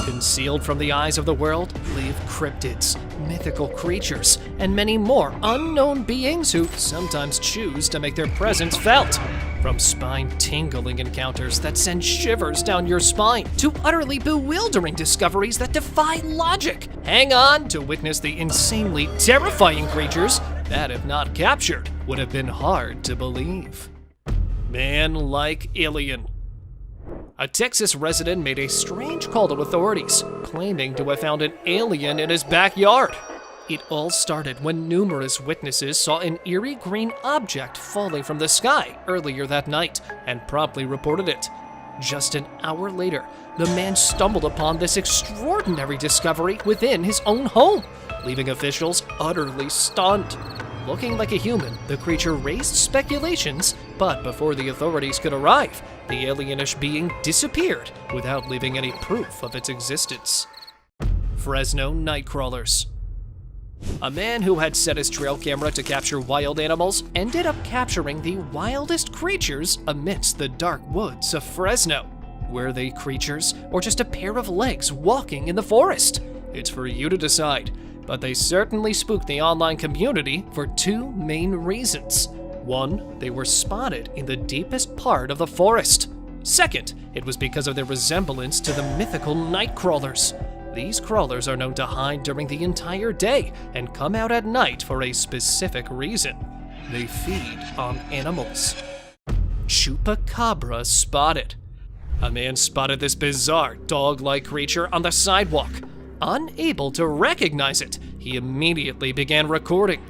Concealed from the eyes of the world live cryptids, mythical creatures, and many more unknown beings who sometimes choose to make their presence felt. From spine-tingling encounters that send shivers down your spine to utterly bewildering discoveries that defy logic. Hang on to witness the insanely terrifying creatures that, if not captured, would have been hard to believe. Man-like alien. A Texas resident made a strange call to authorities, claiming to have found an alien in his backyard. It all started when numerous witnesses saw an eerie green object falling from the sky earlier that night and promptly reported it. Just an hour later, the man stumbled upon this extraordinary discovery within his own home, leaving officials utterly stunned. Looking like a human, the creature raised speculations, but before the authorities could arrive, the alienish being disappeared without leaving any proof of its existence. Fresno Nightcrawlers. A man who had set his trail camera to capture wild animals ended up capturing the wildest creatures amidst the dark woods of Fresno. Were they creatures or just a pair of legs walking in the forest? It's for you to decide. But they certainly spooked the online community for two main reasons. One, they were spotted in the deepest part of the forest. Second, it was because of their resemblance to the mythical Nightcrawlers. These crawlers are known to hide during the entire day and come out at night for a specific reason. They feed on animals. Chupacabra spotted. A man spotted this bizarre dog-like creature on the sidewalk. Unable to recognize it, he immediately began recording.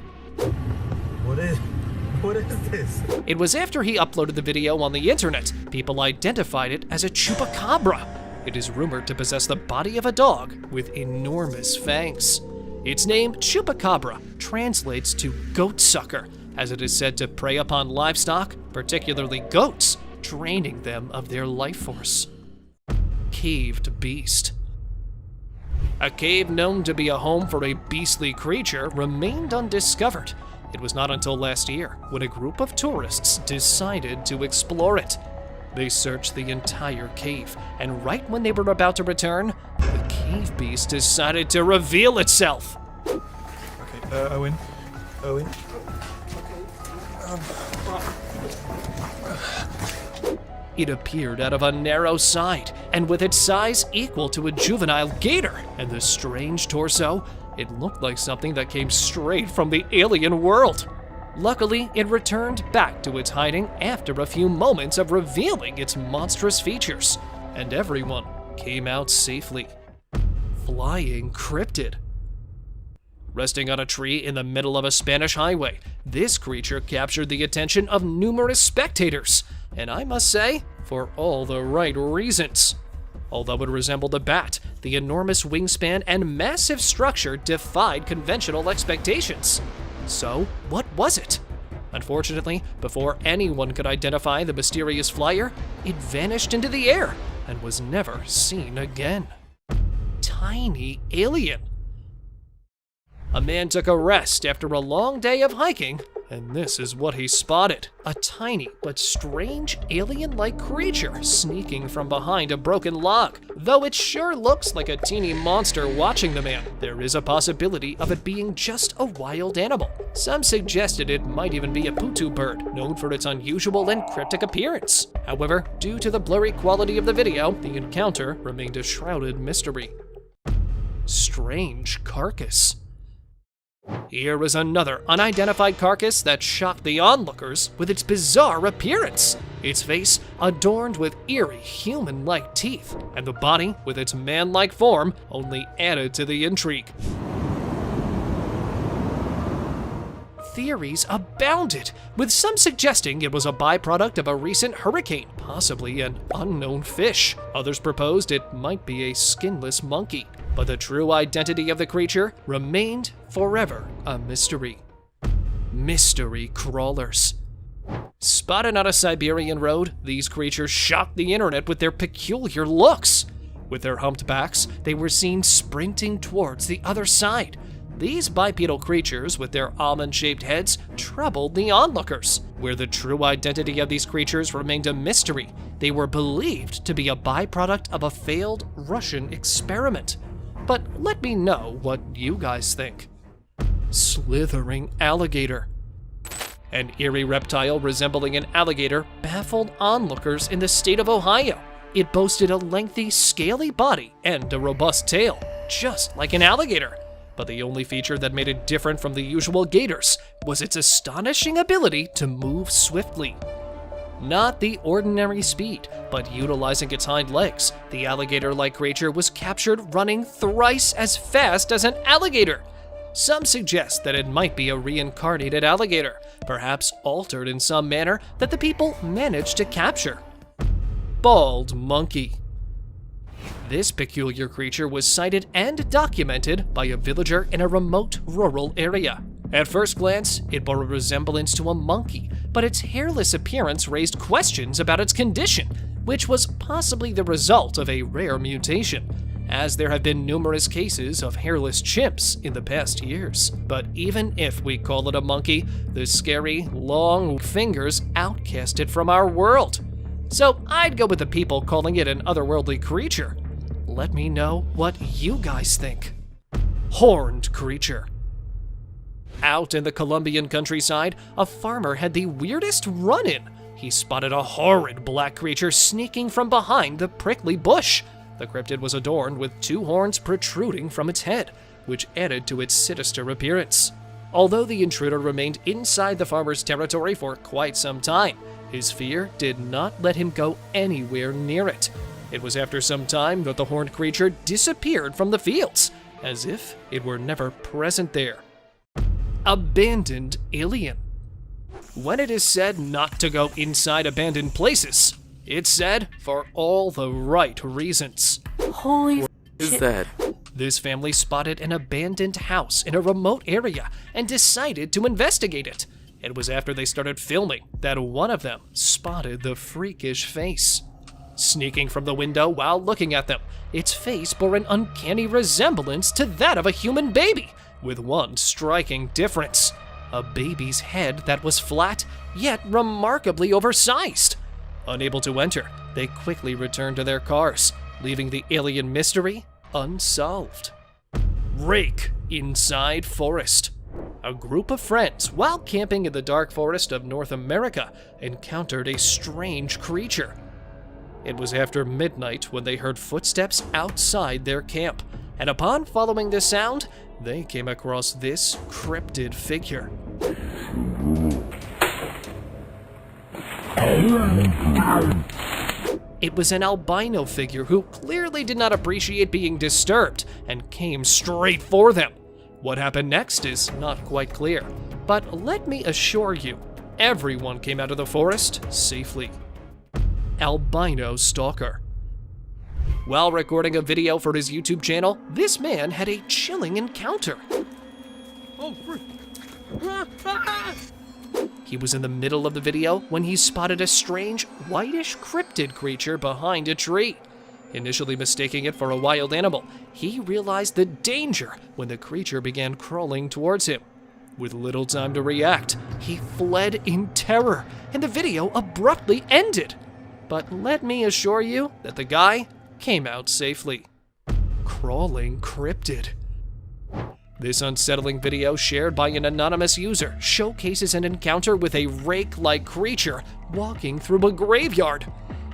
What is this? It was after he uploaded the video on the internet, people identified it as a chupacabra. It is rumored to possess the body of a dog with enormous fangs. Its name, Chupacabra, translates to goat sucker, as it is said to prey upon livestock, particularly goats, draining them of their life force. Caved beast. A cave known to be a home for a beastly creature remained undiscovered. It was not until last year when a group of tourists decided to explore it. They searched the entire cave, and right when they were about to return, the cave beast decided to reveal itself. Okay, Owen. It appeared out of a narrow side, and with its size equal to a juvenile gator and the strange torso, it looked like something that came straight from the alien world. Luckily, it returned back to its hiding after a few moments of revealing its monstrous features, and everyone came out safely. Flying cryptid. Resting on a tree in the middle of a Spanish highway, this creature captured the attention of numerous spectators, and I must say, for all the right reasons. Although it resembled a bat, the enormous wingspan and massive structure defied conventional expectations. So, what was it? Unfortunately, before anyone could identify the mysterious flyer, it vanished into the air and was never seen again. Tiny alien. A man took a rest after a long day of hiking, and this is what he spotted. A tiny but strange alien-like creature sneaking from behind a broken log. Though it sure looks like a teeny monster watching the man, there is a possibility of it being just a wild animal. Some suggested it might even be a putu bird, known for its unusual and cryptic appearance. However, due to the blurry quality of the video, the encounter remained a shrouded mystery. Strange carcass. Here was another unidentified carcass that shocked the onlookers with its bizarre appearance. Its face adorned with eerie human-like teeth, and the body with its man-like form only added to the intrigue. Theories abounded, with some suggesting it was a byproduct of a recent hurricane, possibly an unknown fish. Others proposed it might be a skinless monkey. But the true identity of the creature remained forever a mystery. Mystery crawlers. Spotted on a Siberian road, these creatures shocked the internet with their peculiar looks. With their humped backs, they were seen sprinting towards the other side. These bipedal creatures, with their almond-shaped heads, troubled the onlookers. Where the true identity of these creatures remained a mystery, they were believed to be a byproduct of a failed Russian experiment. But let me know what you guys think. Slithering alligator. An eerie reptile resembling an alligator baffled onlookers in the state of Ohio. It boasted a lengthy, scaly body and a robust tail, just like an alligator. But the only feature that made it different from the usual gators was its astonishing ability to move swiftly. Not the ordinary speed, but utilizing its hind legs, the alligator-like creature was captured running thrice as fast as an alligator. Some suggest that it might be a reincarnated alligator, perhaps altered in some manner that the people managed to capture. Bald monkey. This peculiar creature was sighted and documented by a villager in a remote rural area. At first glance, it bore a resemblance to a monkey, but its hairless appearance raised questions about its condition, which was possibly the result of a rare mutation, as there have been numerous cases of hairless chimps in the past years. But even if we call it a monkey, the scary, long fingers outcast it from our world. So I'd go with the people calling it an otherworldly creature. Let me know what you guys think. Horned creature. Out in the Colombian countryside, a farmer had the weirdest run-in. He spotted a horrid black creature sneaking from behind the prickly bush. The cryptid was adorned with 2 horns protruding from its head, which added to its sinister appearance. Although the intruder remained inside the farmer's territory for quite some time, his fear did not let him go anywhere near it. It was after some time that the horned creature disappeared from the fields, as if it were never present there. Abandoned alien. When it is said not to go inside abandoned places, it's said for all the right reasons. Holy is that? This family spotted an abandoned house in a remote area and decided to investigate it. It was after they started filming that one of them spotted the freakish face. Sneaking from the window while looking at them, its face bore an uncanny resemblance to that of a human baby, with one striking difference: a baby's head that was flat, yet remarkably oversized. Unable to enter, they quickly returned to their cars, leaving the alien mystery unsolved. Rake inside forest. A group of friends, while camping in the dark forest of North America, encountered a strange creature. It was after midnight when they heard footsteps outside their camp, and upon following the sound, they came across this cryptid figure. It was an albino figure who clearly did not appreciate being disturbed and came straight for them. What happened next is not quite clear, but let me assure you, everyone came out of the forest safely. Albino stalker. While recording a video for his YouTube channel, this man had a chilling encounter. He was in the middle of the video when he spotted a strange, whitish cryptid creature behind a tree. Initially mistaking it for a wild animal, he realized the danger when the creature began crawling towards him. With little time to react, he fled in terror, and the video abruptly ended. But let me assure you that the guy came out safely. Crawling cryptid. This unsettling video, shared by an anonymous user, showcases an encounter with a rake-like creature walking through a graveyard.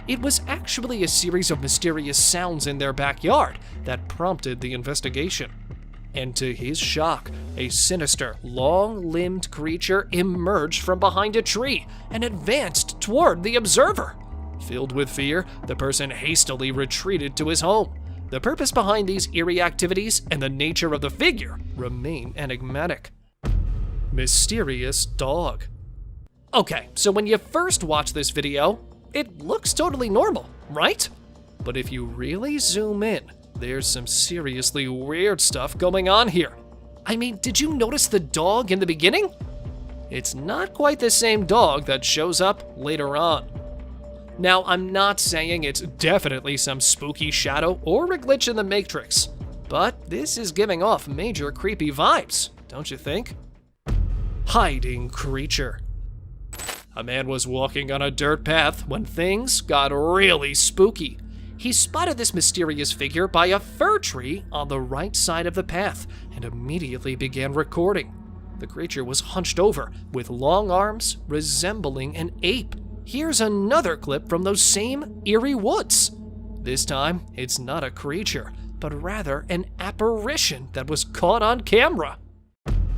It was actually a series of mysterious sounds in their backyard that prompted the investigation. And to his shock, a sinister, long-limbed creature emerged from behind a tree and advanced toward the observer. Filled with fear, the person hastily retreated to his home. The purpose behind these eerie activities and the nature of the figure remain enigmatic. Mysterious dog. Okay, so when you first watch this video, it looks totally normal, right? But if you really zoom in, there's some seriously weird stuff going on here. I mean, did you notice the dog in the beginning? It's not quite the same dog that shows up later on. Now, I'm not saying it's definitely some spooky shadow or a glitch in the Matrix, but this is giving off major creepy vibes, don't you think? Hiding creature. A man was walking on a dirt path when things got really spooky. He spotted this mysterious figure by a fir tree on the right side of the path and immediately began recording. The creature was hunched over with long arms resembling an ape. Here's another clip from those same eerie woods. This time, it's not a creature, but rather an apparition that was caught on camera.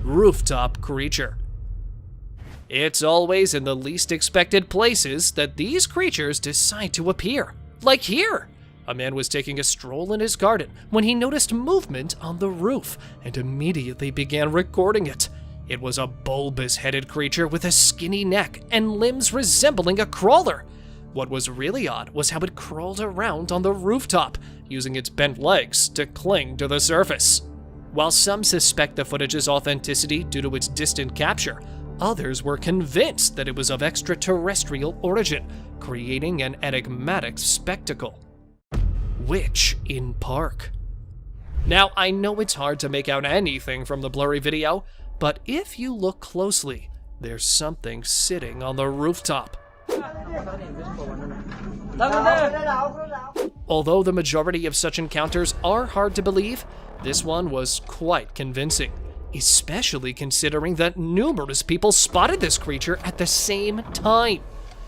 Rooftop creature. It's always in the least expected places that these creatures decide to appear. Like here. A man was taking a stroll in his garden when he noticed movement on the roof and immediately began recording it. It was a bulbous-headed creature with a skinny neck and limbs resembling a crawler. What was really odd was how it crawled around on the rooftop, using its bent legs to cling to the surface. While some suspect the footage's authenticity due to its distant capture, others were convinced that it was of extraterrestrial origin, creating an enigmatic spectacle. Witch in park. Now, I know it's hard to make out anything from the blurry video, but if you look closely, there's something sitting on the rooftop. Although the majority of such encounters are hard to believe, this one was quite convincing, especially considering that numerous people spotted this creature at the same time.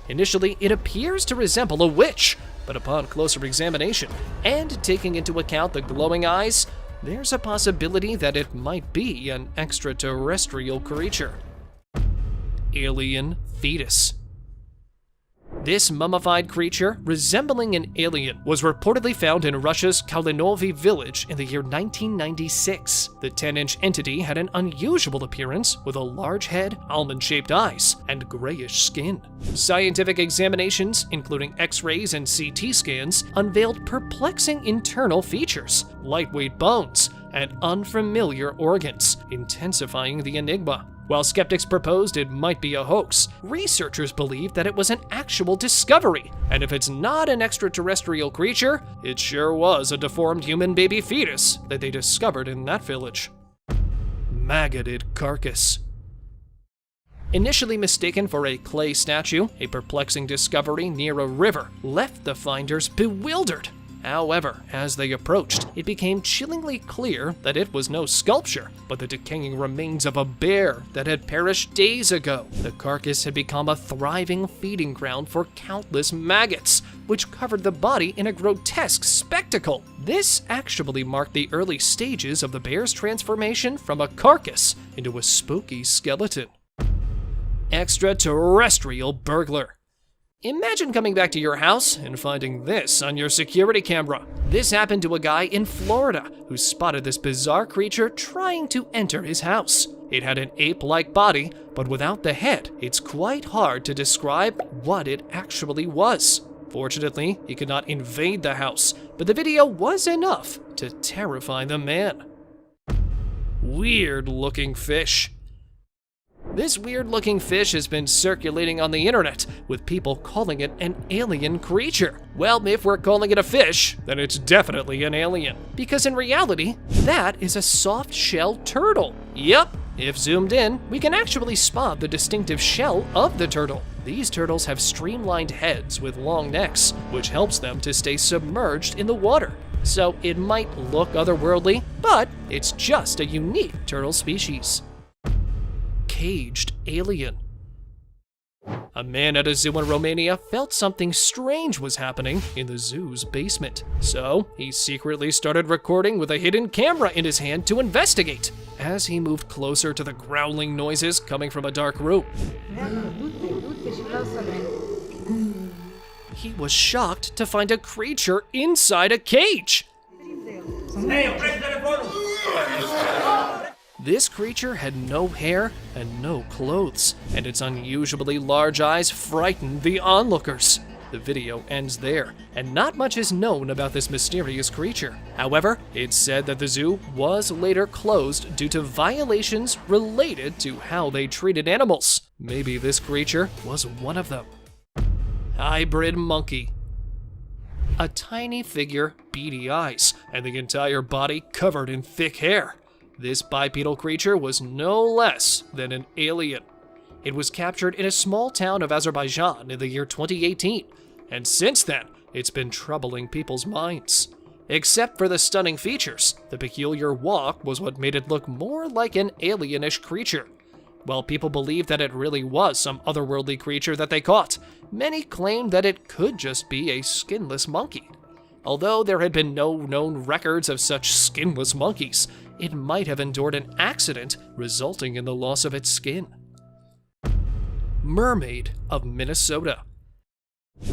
Initially, it appears to resemble a witch, but upon closer examination and taking into account the glowing eyes, there's a possibility that it might be an extraterrestrial creature. Alien fetus. This mummified creature, resembling an alien, was reportedly found in Russia's Kalinovi village in the year 1996. The 10-inch entity had an unusual appearance with a large head, almond-shaped eyes, and grayish skin. Scientific examinations, including X-rays and CT scans, unveiled perplexing internal features, lightweight bones, and unfamiliar organs, intensifying the enigma. While skeptics proposed it might be a hoax, researchers believe that it was an actual discovery, and if it's not an extraterrestrial creature, it sure was a deformed human baby fetus that they discovered in that village. Maggoted carcass. Initially mistaken for a clay statue, a perplexing discovery near a river left the finders bewildered. However, as they approached, it became chillingly clear that it was no sculpture, but the decaying remains of a bear that had perished days ago. The carcass had become a thriving feeding ground for countless maggots, which covered the body in a grotesque spectacle. This actually marked the early stages of the bear's transformation from a carcass into a spooky skeleton. Extraterrestrial burglar. Imagine coming back to your house and finding this on your security camera. This happened to a guy in Florida who spotted this bizarre creature trying to enter his house. It had an ape-like body, but without the head, it's quite hard to describe what it actually was. Fortunately, he could not invade the house, but the video was enough to terrify the man. Weird-looking fish. This weird-looking fish has been circulating on the internet, with people calling it an alien creature. Well, if we're calling it a fish, then it's definitely an alien. Because in reality, that is a soft-shell turtle. Yep, if zoomed in, we can actually spot the distinctive shell of the turtle. These turtles have streamlined heads with long necks, which helps them to stay submerged in the water. So it might look otherworldly, but it's just a unique turtle species. Caged alien. A man at a zoo in Romania felt something strange was happening in the zoo's basement. So he secretly started recording with a hidden camera in his hand to investigate. As he moved closer to the growling noises coming from a dark room, he was shocked to find a creature inside a cage. This creature had no hair and no clothes, and its unusually large eyes frightened the onlookers. The video ends there, and not much is known about this mysterious creature. However, it's said that the zoo was later closed due to violations related to how they treated animals. Maybe this creature was one of them. Hybrid monkey. A tiny figure, beady eyes, and the entire body covered in thick hair. This bipedal creature was no less than an alien. It was captured in a small town of Azerbaijan in the year 2018, and since then, it's been troubling people's minds. Except for the stunning features, the peculiar walk was what made it look more like an alienish creature. While people believed that it really was some otherworldly creature that they caught, many claimed that it could just be a skinless monkey. Although there had been no known records of such skinless monkeys, it might have endured an accident resulting in the loss of its skin. Mermaid of Minnesota.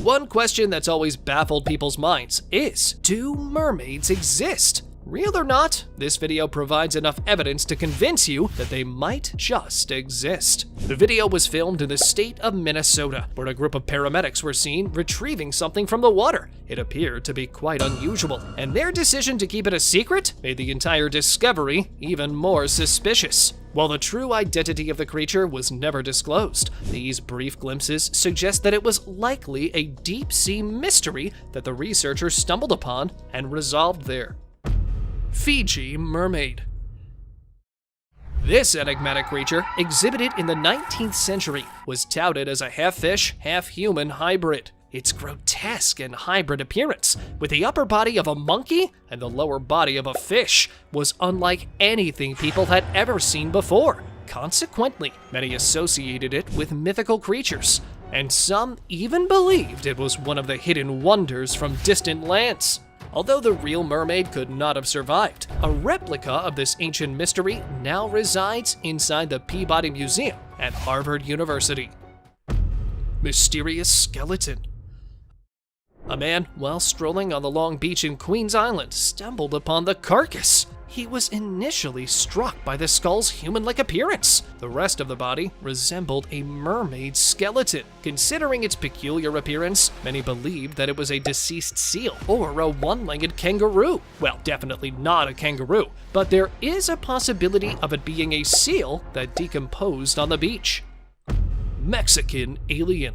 One question that's always baffled people's minds is, do mermaids exist? Real or not, this video provides enough evidence to convince you that they might just exist. The video was filmed in the state of Minnesota, where a group of paramedics were seen retrieving something from the water. It appeared to be quite unusual, and their decision to keep it a secret made the entire discovery even more suspicious. While the true identity of the creature was never disclosed, these brief glimpses suggest that it was likely a deep-sea mystery that the researchers stumbled upon and resolved there. Fiji mermaid. This enigmatic creature, exhibited in the 19th century, was touted as a half-fish, half-human hybrid. Its grotesque and hybrid appearance, with the upper body of a monkey and the lower body of a fish, was unlike anything people had ever seen before. Consequently, many associated it with mythical creatures, and some even believed it was one of the hidden wonders from distant lands. Although the real mermaid could not have survived, a replica of this ancient mystery now resides inside the Peabody Museum at Harvard University. Mysterious skeleton. A man, while strolling on the long beach in Queens Island, stumbled upon the carcass. He was initially struck by the skull's human-like appearance. The rest of the body resembled a mermaid's skeleton. Considering its peculiar appearance, many believed that it was a deceased seal or a one-legged kangaroo. Well, definitely not a kangaroo, but there is a possibility of it being a seal that decomposed on the beach. Mexican alien.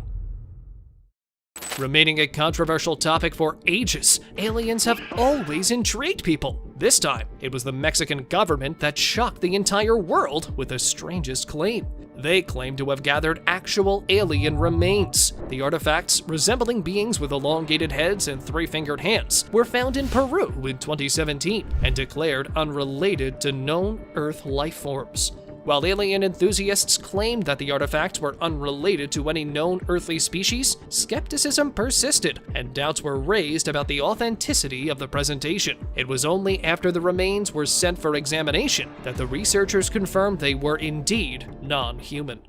Remaining a controversial topic for ages, aliens have always intrigued people. This time, it was the Mexican government that shocked the entire world with the strangest claim. They claim to have gathered actual alien remains. The artifacts, resembling beings with elongated heads and three-fingered hands, were found in Peru in 2017 and declared unrelated to known Earth life forms. While alien enthusiasts claimed that the artifacts were unrelated to any known earthly species, skepticism persisted and doubts were raised about the authenticity of the presentation. It was only after the remains were sent for examination that the researchers confirmed they were indeed non-human.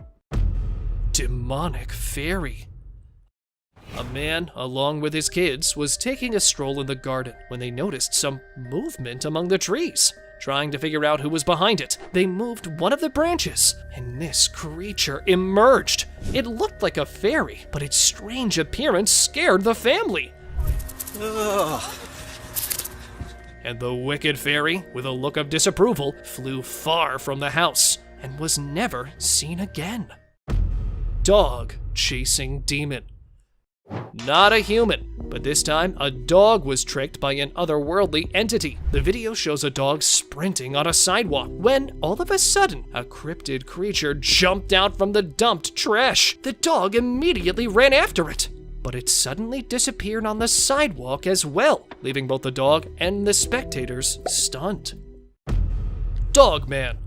Demonic fairy. A man, along with his kids, was taking a stroll in the garden when they noticed some movement among the trees. Trying to figure out who was behind it, they moved one of the branches, and this creature emerged. It looked like a fairy, but its strange appearance scared the family. Ugh. And the wicked fairy, with a look of disapproval, flew far from the house and was never seen again. Dog chasing demon. Not a human, but this time a dog was tricked by an otherworldly entity. The video shows a dog sprinting on a sidewalk when, all of a sudden, a cryptid creature jumped out from the dumped trash. The dog immediately ran after it, but it suddenly disappeared on the sidewalk as well, leaving both the dog and the spectators stunned. Dog man.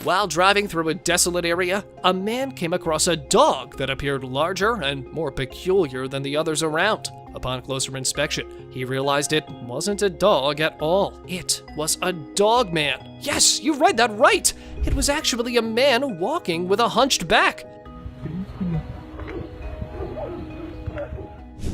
While driving through a desolate area, a man came across a dog that appeared larger and more peculiar than the others around. Upon closer inspection, he realized it wasn't a dog at all. It was a dog man. Yes, you read that right! It was actually a man walking with a hunched back.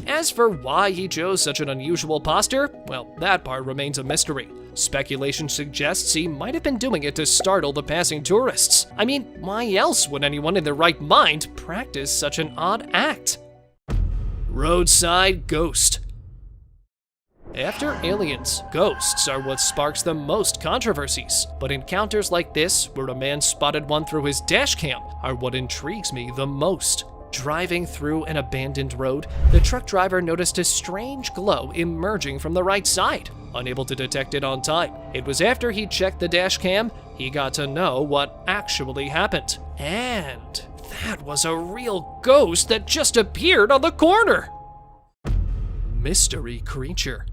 As for why he chose such an unusual posture, well, that part remains a mystery. Speculation suggests he might have been doing it to startle the passing tourists. I mean, why else would anyone in their right mind practice such an odd act? Roadside ghost. After aliens, ghosts are what sparks the most controversies. But encounters like this, where a man spotted one through his dash cam, are what intrigues me the most. Driving through an abandoned road, the truck driver noticed a strange glow emerging from the right side. Unable to detect it on time, it was after he checked the dash cam, he got to know what actually happened. And that was a real ghost that just appeared on the corner. Mystery creature.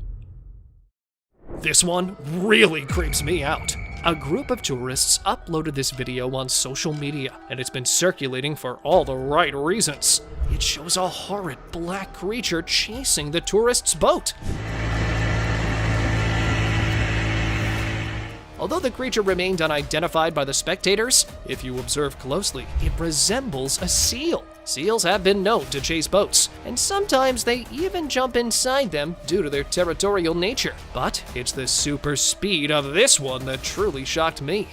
This one really creeps me out. A group of tourists uploaded this video on social media, and it's been circulating for all the right reasons. It shows a horrid black creature chasing the tourists' boat. Although the creature remained unidentified by the spectators, if you observe closely, it resembles a seal. Seals have been known to chase boats, and sometimes they even jump inside them due to their territorial nature. But it's the super speed of this one that truly shocked me.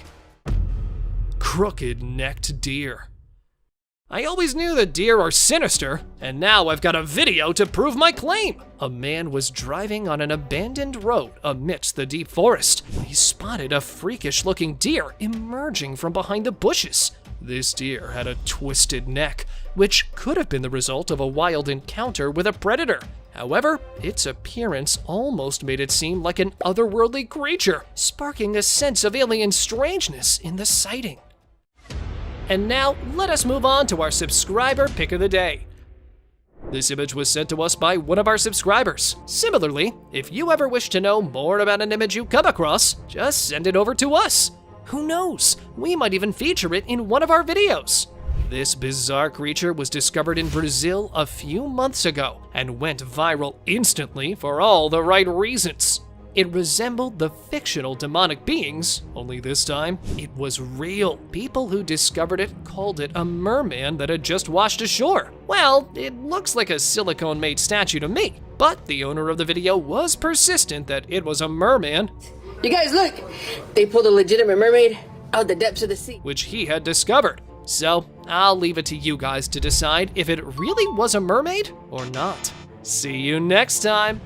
Crooked-necked deer. I always knew that deer are sinister, and now I've got a video to prove my claim. A man was driving on an abandoned road amidst the deep forest when he spotted a freakish-looking deer emerging from behind the bushes. This deer had a twisted neck, which could have been the result of a wild encounter with a predator. However, its appearance almost made it seem like an otherworldly creature, sparking a sense of alien strangeness in the sighting. And now, let us move on to our subscriber pick of the day. This image was sent to us by one of our subscribers. Similarly, if you ever wish to know more about an image you come across, just send it over to us. Who knows, we might even feature it in one of our videos. This bizarre creature was discovered in Brazil a few months ago and went viral instantly for all the right reasons. It resembled the fictional demonic beings, only this time, it was real. People who discovered it called it a merman that had just washed ashore. Well, it looks like a silicone-made statue to me, but the owner of the video was persistent that it was a merman. You guys look, they pulled a legitimate mermaid out the depths of the sea, which he had discovered. So, I'll leave it to you guys to decide if it really was a mermaid or not. See you next time.